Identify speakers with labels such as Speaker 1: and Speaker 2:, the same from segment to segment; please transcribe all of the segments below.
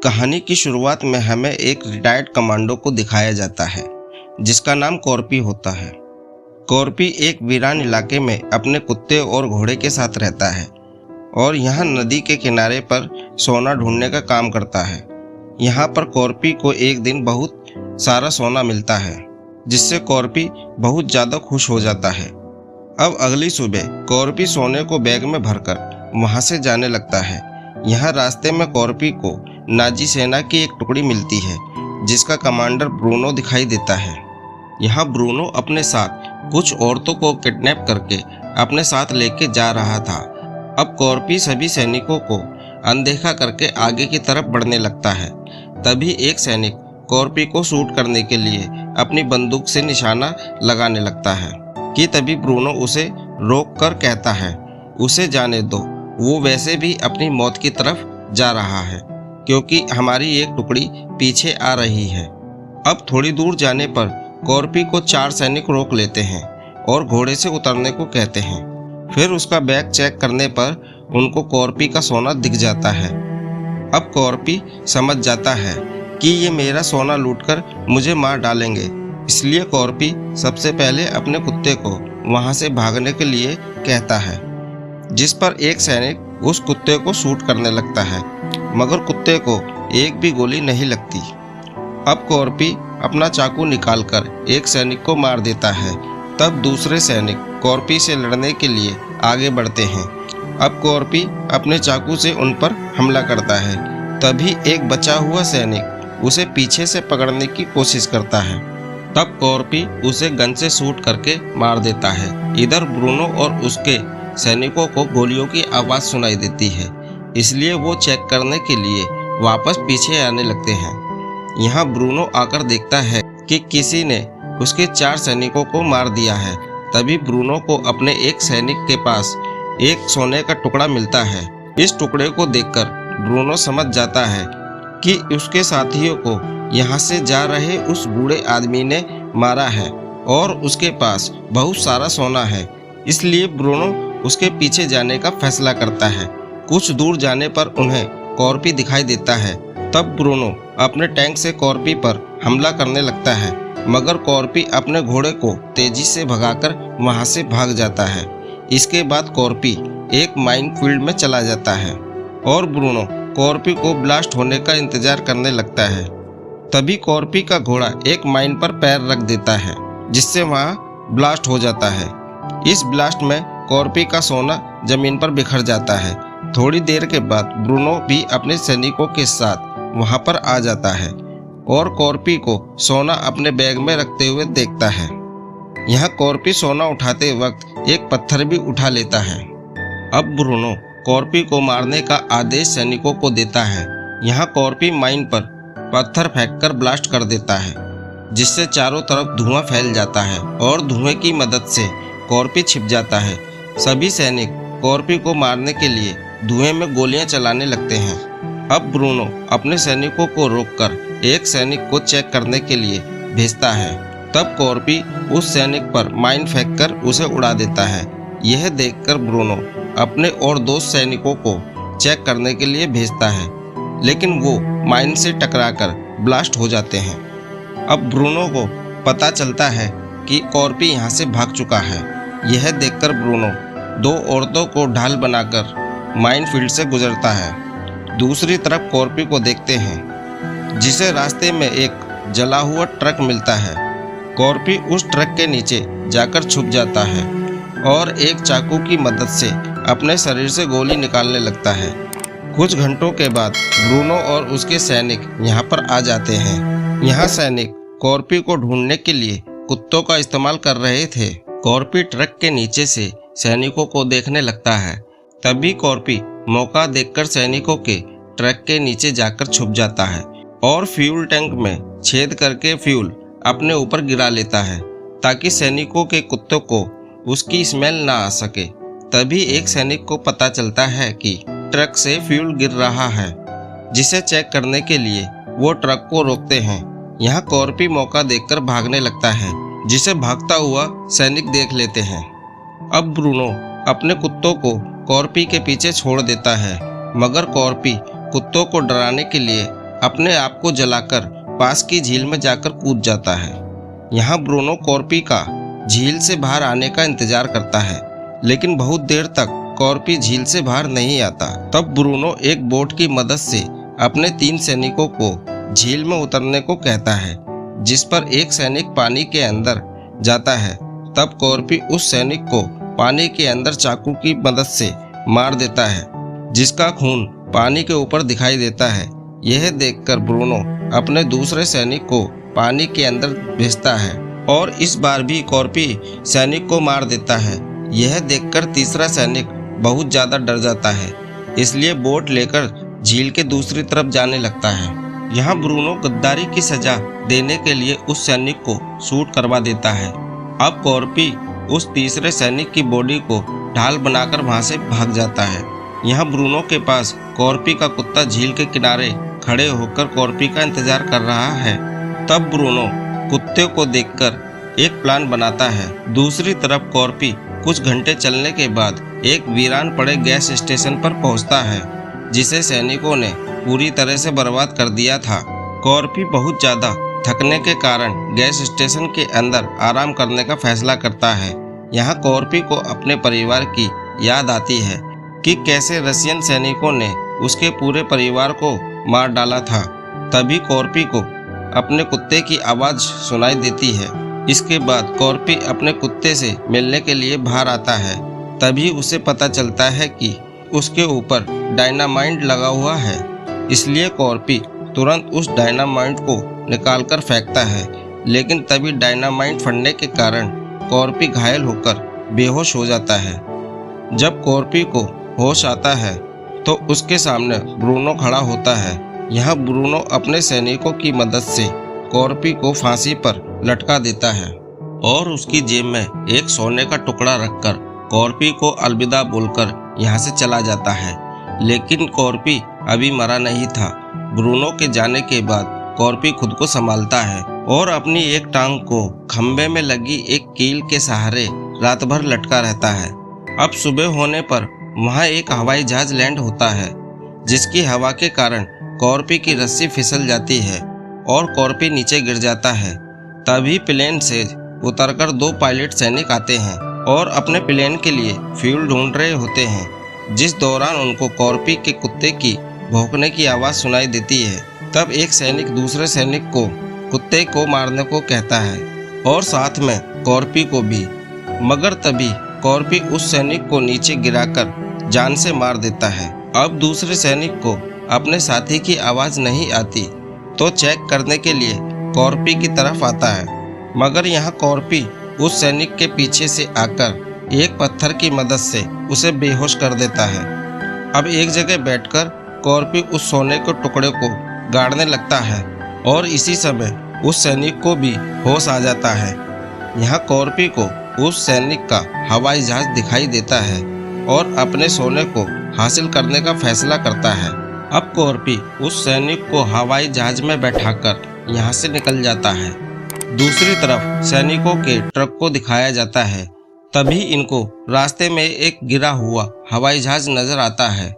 Speaker 1: कहानी की शुरुआत में हमें एक रिटायर्ड कमांडो को दिखाया जाता है जिसका नाम कॉर्पी होता है। कॉर्पी एक वीरान इलाके में अपने कुत्ते और घोड़े के साथ रहता है और यहाँ नदी के किनारे पर सोना ढूंढने का काम करता है। यहाँ पर कॉर्पी को एक दिन बहुत सारा सोना मिलता है जिससे कॉर्पी बहुत ज़्यादा खुश हो जाता है। अब अगली सुबह कॉर्पी सोने को बैग में भरकर वहाँ से जाने लगता है। यहाँ रास्ते में कॉर्पी को नाजी सेना की एक टुकड़ी मिलती है जिसका कमांडर ब्रूनो दिखाई देता है। यहाँ ब्रूनो अपने साथ कुछ औरतों को किडनैप करके अपने साथ लेके जा रहा था। अब कॉर्पी सभी सैनिकों को अनदेखा करके आगे की तरफ बढ़ने लगता है। तभी एक सैनिक कॉर्पी को शूट करने के लिए अपनी बंदूक से निशाना लगाने लगता है कि तभी ब्रूनो उसे रोक कर कहता है उसे जाने दो, वो वैसे भी अपनी मौत की तरफ जा रहा है क्योंकि हमारी एक टुकड़ी पीछे आ रही है। अब थोड़ी दूर जाने पर कॉर्पी को 4 सैनिक रोक लेते हैं और घोड़े से उतरने को कहते हैं। फिर उसका बैग चेक करने पर उनको कॉर्पी का सोना दिख जाता है। अब कॉर्पी समझ जाता है कि ये मेरा सोना लूटकर मुझे मार डालेंगे, इसलिए कॉर्पी सबसे पहले अपने कुत्ते को वहां से भागने के लिए कहता है, जिस पर एक सैनिक उस कुत्ते को शूट करने लगता है मगर कुत्ते को एक भी गोली नहीं लगती। अब कॉर्पी अपना चाकू निकालकर एक सैनिक को मार देता है। तब दूसरे सैनिक कॉर्पी से लड़ने के लिए आगे बढ़ते हैं। अब कॉर्पी अपने चाकू से उन पर हमला करता है। तभी एक बचा हुआ सैनिक उसे पीछे से पकड़ने की कोशिश करता है। तब कॉर्पी उसे गन से शूट करके मार देता है। इधर ब्रूनो और उसके सैनिकों को गोलियों की आवाज़ सुनाई देती है, इसलिए वो चेक करने के लिए वापस पीछे आने लगते हैं। यहाँ ब्रूनो आकर देखता है कि किसी ने उसके 4 सैनिकों को मार दिया है। तभी ब्रूनो को अपने एक सैनिक के पास एक सोने का टुकड़ा मिलता है। इस टुकड़े को देखकर ब्रूनो समझ जाता है कि उसके साथियों को यहाँ से जा रहे उस बूढ़े आदमी ने मारा है और उसके पास बहुत सारा सोना है, इसलिए ब्रूनो उसके पीछे जाने का फैसला करता है। कुछ दूर जाने पर उन्हें कॉर्पी दिखाई देता है। तब ब्रूनो अपने टैंक से कॉर्पी पर हमला करने लगता है मगर कॉर्पी अपने घोड़े को तेजी से भगाकर वहां से भाग जाता है। इसके बाद कॉर्पी एक माइन फील्ड में चला जाता है और ब्रूनो कॉर्पी को ब्लास्ट होने का इंतजार करने लगता है। तभी कॉर्पी का घोड़ा एक माइन पर पैर रख देता है जिससे वहां ब्लास्ट हो जाता है। इस ब्लास्ट में कॉर्पी का सोना जमीन पर बिखर जाता है। थोड़ी देर के बाद ब्रूनो भी अपने सैनिकों के साथ वहां पर आ जाता है और कॉर्पी को सोना अपने बैग में रखते हुए देखता है। यहाँ कॉर्पी सोना उठाते वक्त एक पत्थर भी उठा लेता है। अब ब्रूनो कॉर्पी को मारने का आदेश सैनिकों को देता है। यहाँ कॉर्पी माइन पर पत्थर फेंककर ब्लास्ट कर देता है जिससे चारों तरफ धुआं फैल जाता है और धुएं की मदद से कॉर्पी छिप जाता है। सभी सैनिक कॉर्पी को मारने के लिए धुएं में गोलियां चलाने लगते हैं। अब ब्रूनो अपने सैनिकों को रोककर एक सैनिक को चेक करने के लिए भेजता है। तब कॉर्पी उस सैनिक पर माइन फेंककर उसे उड़ा देता है। यह देखकर ब्रूनो अपने और 2 सैनिकों को चेक करने के लिए भेजता है, लेकिन वो माइन से टकराकर ब्लास्ट हो जाते हैं। अब ब्रूनो को पता चलता है कि कॉर्पी यहाँ से भाग चुका है। यह देखकर ब्रूनो 2 औरतों को ढाल बनाकर माइन फील्ड से गुजरता है। दूसरी तरफ कॉर्पी को देखते हैं जिसे रास्ते में एक जला हुआ ट्रक मिलता है। कॉर्पी उस ट्रक के नीचे जाकर छुप जाता है और एक चाकू की मदद से अपने शरीर से गोली निकालने लगता है। कुछ घंटों के बाद ब्रूनो और उसके सैनिक यहाँ पर आ जाते हैं। यहाँ सैनिक कॉर्पी को ढूंढने के लिए कुत्तों का इस्तेमाल कर रहे थे। कॉर्पी ट्रक के नीचे से सैनिकों को देखने लगता है। तभी कॉर्पी मौका देखकर सैनिकों के ट्रक के नीचे जाकर छुप जाता है और फ्यूल टैंक में छेद करके फ्यूल अपने ऊपर गिरा लेता है ताकि सैनिकों के कुत्तों को उसकी स्मेल ना आ सके। तभी एक सैनिक को पता चलता है कि ट्रक से फ्यूल गिर रहा है, जिसे चेक करने के लिए वो ट्रक को रोकते हैं। यहाँ कॉर्पी मौका देखकर भागने लगता है जिसे भागता हुआ सैनिक देख लेते हैं। अब ब्रूनो अपने कुत्तों को कॉर्पी के पीछे छोड़ देता है मगर कॉर्पी कुत्तों को डराने के लिए अपने आप को जलाकर पास की झील में जाकर कूद जाता है। यहाँ ब्रूनो कॉर्पी का झील से बाहर आने का इंतजार करता है, लेकिन बहुत देर तक कॉर्पी झील से बाहर नहीं आता। तब ब्रूनो एक बोट की मदद से अपने 3 सैनिकों को झील में उतरने को कहता है, जिस पर एक सैनिक पानी के अंदर जाता है। तब कॉर्पी उस सैनिक को पानी के अंदर चाकू की मदद से मार देता है, जिसका खून पानी के ऊपर दिखाई देता है। यह देखकर ब्रूनो अपने दूसरे सैनिक को पानी के अंदर भेजता है और इस बार भी कॉर्पी सैनिक को मार देता है। यह देखकर तीसरा सैनिक बहुत ज़्यादा डर जाता है, इसलिए बोट लेकर झील के दूसरी तरफ जाने लगता है। यहाँ ब्रूनो गद्दारी की सजा देने के लिए उस सैनिक को शूट करवा देता है। अब कॉर्पी उस तीसरे सैनिक की बॉडी को ढाल बनाकर वहां से भाग जाता है। यहाँ ब्रूनो के पास कॉर्पी का कुत्ता झील के किनारे खड़े होकर कॉर्पी का इंतजार कर रहा है। तब ब्रूनो कुत्ते को देखकर एक प्लान बनाता है। दूसरी तरफ कॉर्पी कुछ घंटे चलने के बाद एक वीरान पड़े गैस स्टेशन पर पहुंचता है, जिसे सैनिकों ने पूरी तरह से बर्बाद कर दिया था। कॉर्पी बहुत ज़्यादा थकने के कारण गैस स्टेशन के अंदर आराम करने का फैसला करता है। यहाँ कॉर्पी को अपने परिवार की याद आती है कि कैसे रशियन सैनिकों ने उसके पूरे परिवार को मार डाला था। तभी कॉर्पी को अपने कुत्ते की आवाज़ सुनाई देती है। इसके बाद कॉर्पी अपने कुत्ते से मिलने के लिए बाहर आता है। तभी उसे पता चलता है कि उसके ऊपर डायनामाइट लगा हुआ है, इसलिए कॉर्पी तुरंत उस डायनामाइट को निकालकर फेंकता है। लेकिन तभी डायनामाइट फटने के कारण कॉर्पी घायल होकर बेहोश हो जाता है। जब कॉर्पी को होश आता है तो उसके सामने ब्रूनो खड़ा होता है। यहाँ ब्रूनो अपने सैनिकों की मदद से कॉर्पी को फांसी पर लटका देता है और उसकी जेब में एक सोने का टुकड़ा रखकर कॉर्पी को अलविदा बोलकर यहाँ से चला जाता है। लेकिन कॉर्पी अभी मरा नहीं था। ब्रूनो के जाने के बाद कॉर्पी खुद को संभालता है और अपनी एक टांग को खंबे में लगी एक कील के सहारे रात भर लटका रहता है। अब सुबह होने पर वहाँ एक हवाई जहाज लैंड होता है, जिसकी हवा के कारण कॉर्पी की रस्सी फिसल जाती है और कॉर्पी नीचे गिर जाता है। तभी प्लेन से उतरकर 2 पायलट सैनिक आते हैं और अपने प्लेन के लिए फ्यूल ढूंढ रहे होते हैं। जिस दौरान उनको कॉर्पी के कुत्ते की भौंकने की आवाज़ सुनाई देती है। तब एक सैनिक दूसरे सैनिक को कुत्ते को मारने को कहता है और साथ में कॉर्पी को भी, मगर तभी कॉर्पी उस सैनिक को नीचे गिराकर जान से मार देता है। अब दूसरे सैनिक को अपने साथी की आवाज़ नहीं आती तो चेक करने के लिए कॉर्पी की तरफ आता है, मगर यहाँ कॉर्पी उस सैनिक के पीछे से आकर एक पत्थर की मदद से उसे बेहोश कर देता है। अब एक जगह बैठकर कॉर्पी उस सोने के टुकड़े को गाड़ने लगता है और इसी समय उस सैनिक को भी होश आ जाता है। यहाँ कॉर्पी को उस सैनिक का हवाई जहाज दिखाई देता है और अपने सोने को हासिल करने का फैसला करता है। अब कॉर्पी उस सैनिक को हवाई जहाज में बैठाकर यहाँ से निकल जाता है। दूसरी तरफ सैनिकों के ट्रक को दिखाया जाता है। तभी इनको रास्ते में एक गिरा हुआ हवाई जहाज नजर आता है।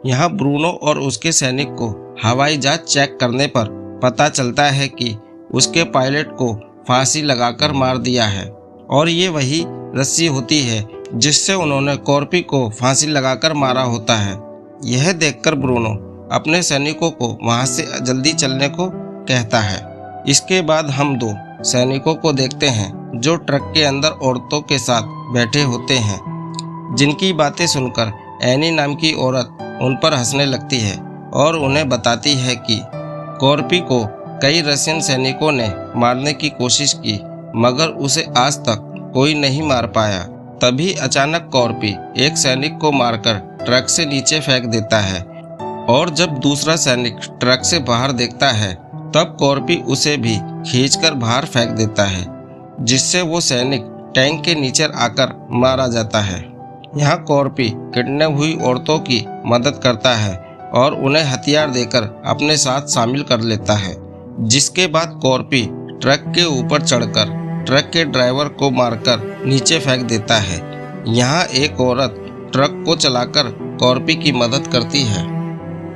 Speaker 1: यहाँ ब्रूनो और उसके सैनिक को हवाई जहाज चेक करने पर पता चलता है कि उसके पायलट को फांसी लगाकर मार दिया है और ये वही रस्सी होती है जिससे उन्होंने कॉर्पी को फांसी लगाकर मारा होता है। यह देखकर ब्रूनो अपने सैनिकों को वहां से जल्दी चलने को कहता है। इसके बाद हम 2 सैनिकों को देखते हैं जो ट्रक के अंदर औरतों के साथ बैठे होते हैं, जिनकी बातें सुनकर एनी नाम की औरत उन पर हंसने लगती है और उन्हें बताती है कि कॉर्पी को कई रशियन सैनिकों ने मारने की कोशिश की, मगर उसे आज तक कोई नहीं मार पाया। तभी अचानक कॉर्पी एक सैनिक को मारकर ट्रक से नीचे फेंक देता है और जब दूसरा सैनिक ट्रक से बाहर देखता है तब कॉर्पी उसे भी खींचकर बाहर फेंक देता है, जिससे वो सैनिक टैंक के नीचे आकर मारा जाता है। यहाँ कॉर्पी किडनैप हुई औरतों की मदद करता है और उन्हें हथियार देकर अपने साथ शामिल कर लेता है, जिसके बाद कॉर्पी ट्रक के ऊपर चढ़कर ट्रक के ड्राइवर को मारकर नीचे फेंक देता है। यहाँ एक औरत ट्रक को चलाकर कॉर्पी की मदद करती है।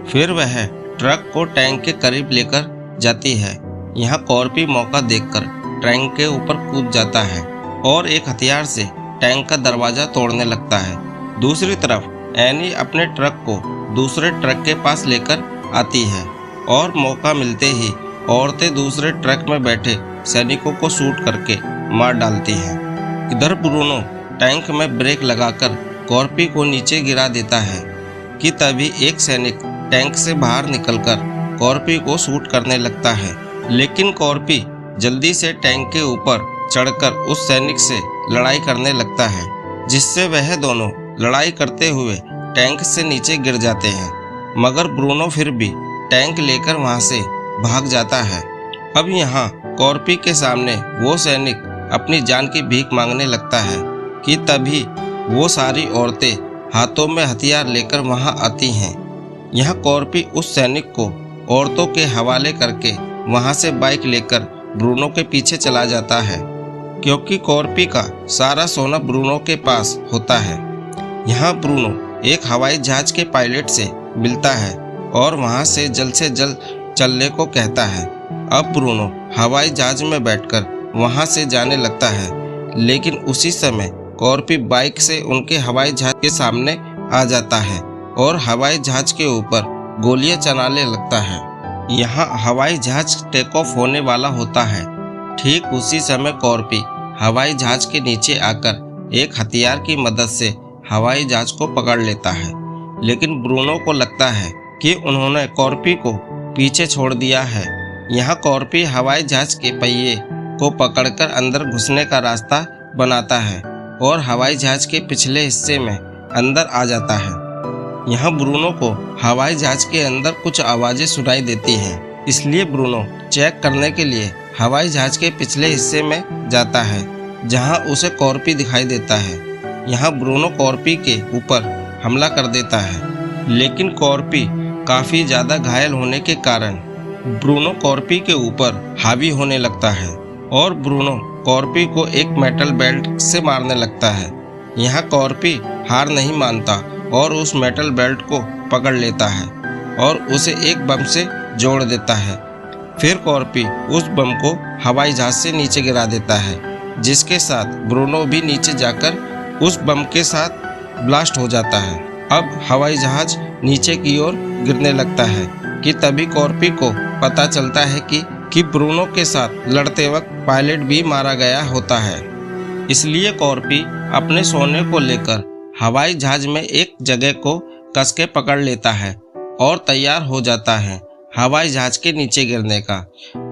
Speaker 1: फिर वह ट्रक को टैंक के करीब लेकर जाती है। यहाँ कॉर्पी मौका देखकर टैंक के ऊपर कूद जाता है और एक हथियार से टैंक का दरवाजा तोड़ने लगता है। दूसरी तरफ एनी अपने ट्रक को दूसरे ट्रक के पास लेकर आती है और मौका मिलते ही औरतें दूसरे ट्रक में बैठे सैनिकों को शूट करके मार डालती हैं। इधर ब्रूनो टैंक में ब्रेक लगाकर कॉर्पी को नीचे गिरा देता है कि तभी एक सैनिक टैंक से बाहर निकलकर कॉर्पी को शूट करने लगता है, लेकिन कॉर्पी जल्दी से टैंक के ऊपर चढ़कर उस सैनिक से लड़ाई करने लगता है, जिससे वह दोनों लड़ाई करते हुए टैंक से नीचे गिर जाते हैं। मगर ब्रूनो फिर भी टैंक लेकर वहां से भाग जाता है। अब यहाँ कॉर्पी के सामने वो सैनिक अपनी जान की भीख मांगने लगता है कि तभी वो सारी औरतें हाथों में हथियार लेकर वहां आती हैं। यहाँ कॉर्पी उस सैनिक को औरतों के हवाले करके वहां से बाइक लेकर ब्रूनो के पीछे चला जाता है, क्योंकि कॉर्पी का सारा सोना ब्रूनो के पास होता है। यहाँ ब्रूनो एक हवाई जहाज के पायलट से मिलता है और वहां से जल्द चलने को कहता है। अब ब्रूनो हवाई जहाज में बैठकर वहां से जाने लगता है, लेकिन उसी समय कॉर्पी बाइक से उनके हवाई जहाज के सामने आ जाता है और हवाई जहाज के ऊपर गोलियां चलाने लगता है। यहाँ हवाई जहाज टेक ऑफ होने वाला होता है। ठीक उसी समय कॉर्पी हवाई जहाज के नीचे आकर एक हथियार की मदद से हवाई जहाज को पकड़ लेता है, लेकिन ब्रूनो को लगता है कि उन्होंने कॉर्पी को पीछे छोड़ दिया है। यहाँ कॉर्पी हवाई जहाज के पहिए को पकड़कर अंदर घुसने का रास्ता बनाता है और हवाई जहाज के पिछले हिस्से में अंदर आ जाता है। यहाँ ब्रूनो को हवाई जहाज के अंदर कुछ आवाज़ें सुनाई देती हैं, इसलिए ब्रूनो चेक करने के लिए हवाई जहाज के पिछले हिस्से में जाता है, जहाँ उसे कॉर्पी दिखाई देता है। यहाँ ब्रूनो कॉर्पी के ऊपर हमला कर देता है, लेकिन कॉर्पी काफ़ी ज़्यादा घायल होने के कारण ब्रूनो कॉर्पी के ऊपर हावी होने लगता है और ब्रूनो कॉर्पी को एक मेटल बेल्ट से मारने लगता है। यहाँ कॉर्पी हार नहीं मानता और उस मेटल बेल्ट को पकड़ लेता है और उसे एक बम से जोड़ देता है। फिर कॉर्पी उस बम को हवाई जहाज से नीचे गिरा देता है, जिसके साथ ब्रूनो भी नीचे जाकर उस बम के साथ ब्लास्ट हो जाता है। अब हवाई जहाज नीचे की ओर गिरने लगता है कि तभी कॉर्पी को पता चलता है कि ब्रूनो के साथ लड़ते वक्त पायलट भी मारा गया होता है। इसलिए कॉर्पी अपने सोने को लेकर हवाई जहाज में एक जगह को कस के पकड़ लेता है और तैयार हो जाता है हवाई जहाज के नीचे गिरने का।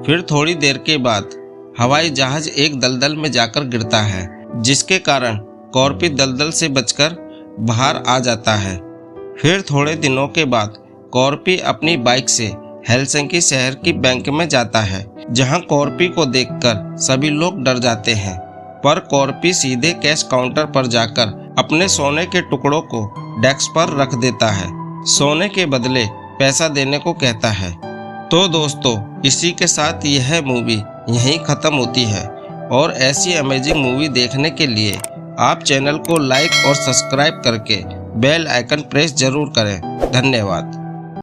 Speaker 1: फिर थोड़ी देर के बाद हवाई जहाज एक दलदल में जाकर गिरता है, जिसके कारण कॉर्पी दलदल से बचकर बाहर आ जाता है। फिर थोड़े दिनों के बाद कॉर्पी अपनी बाइक से हेलसिंकी शहर की बैंक में जाता है, जहां कॉर्पी को देखकर सभी लोग डर जाते हैं, पर कॉर्पी सीधे कैश काउंटर पर जाकर अपने सोने के टुकड़ों को डेस्क पर रख देता है, सोने के बदले पैसा देने को कहता है। तो दोस्तों, इसी के साथ यह मूवी यहीं ख़त्म होती है और ऐसी अमेजिंग मूवी देखने के लिए आप चैनल को लाइक और सब्सक्राइब करके बेल आइकन प्रेस जरूर करें। धन्यवाद।